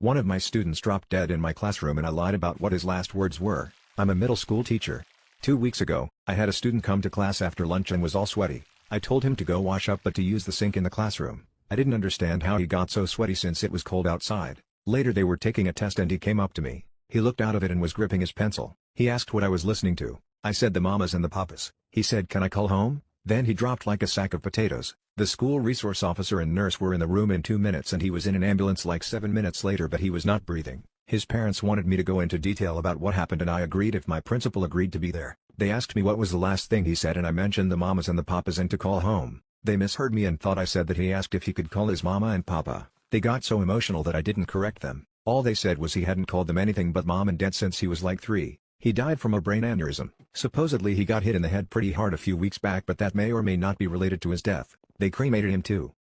One of my students dropped dead in my classroom and I lied about what his last words were. I'm a middle school teacher. 2 weeks ago, I had a student come to class after lunch and was all sweaty. I told him to go wash up but to use the sink in the classroom. I didn't understand how he got so sweaty since it was cold outside. Later they were taking a test and he came up to me. He looked out of it and was gripping his pencil. He asked what I was listening to. I said the Mamas and the Papas. He said, "Can I call home?" Then he dropped like a sack of potatoes. The school resource officer and nurse were in the room in 2 minutes and he was in an ambulance like 7 minutes later but he was not breathing. His parents wanted me to go into detail about what happened and I agreed if my principal agreed to be there. They asked me what was the last thing he said and I mentioned the Mamas and the Papas and to call home. They misheard me and thought I said that he asked if he could call his mama and papa. They got so emotional that I didn't correct them. All they said was he hadn't called them anything but mom and dad since he was like 3. He died from a brain aneurysm. Supposedly he got hit in the head pretty hard a few weeks back but that may or may not be related to his death. They cremated him too.